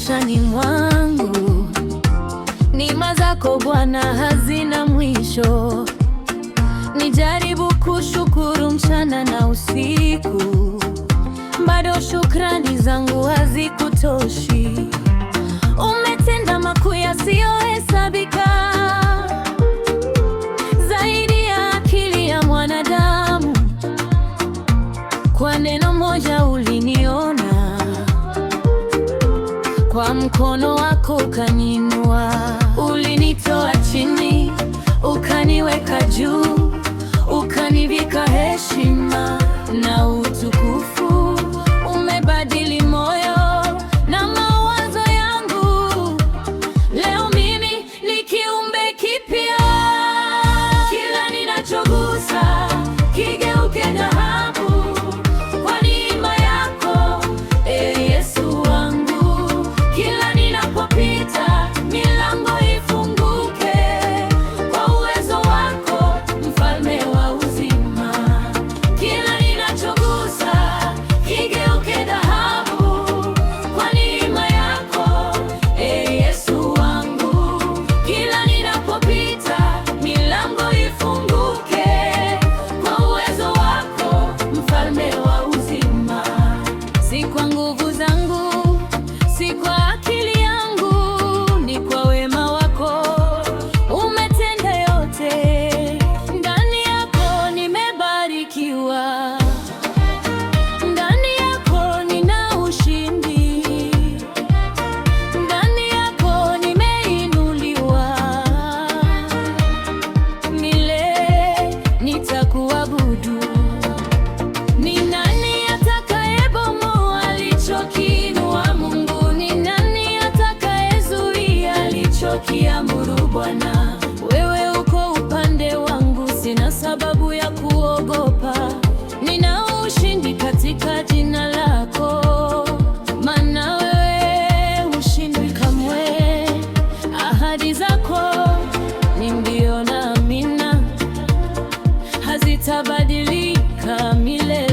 maishani mwangu. Neema zako Bwana hazina mwisho. Nijaribu kushukuru mchana na usiku, bado shukrani zangu hazikutoshi. Umetenda makuu yasiyohesabika, zaidi ya akili ya mwanadamu. Kwa neno moja uliniona, kwa mkono wako ukaniinua. Ulinitoa chini ukaniweka juu, ukanivika heshima na utukufu. Umebadili moyo na mawazo yangu, leo mimi ni kiumbe kipya. Kila ninachogusa kigeuke dhahabu kwa neema yako, Yesu wangu. Kila ninapopita milango ifunguke kwa uwezo wako, mfalme wa uzima. Kila ninachogusa kigeuke dhahabu kwa neema yako, Yesu wangu. Kila ninapopita milango ifunguke kwa uwezo wako, mfalme wa uzima. Si kwa nguvu zangu, si kwa akili yangu, ni kwa wema wako umetenda yote. Ndani yako nimebarikiwa, ndani yako nina ushindi, ndani yako nimeinuliwa. Milele nitakuabudu. Ni nani atakayebomoa alichokiinua Mungu? Ni nani atakayezuia alichokiamuru Bwana? Wewe uko upande wangu, sina sababu ya kuogopa. Nina ushindi katika jina lako, maana wewe hushindwi kamwe. Ahadi zako ni ndio na amina, hazitabadilika milele.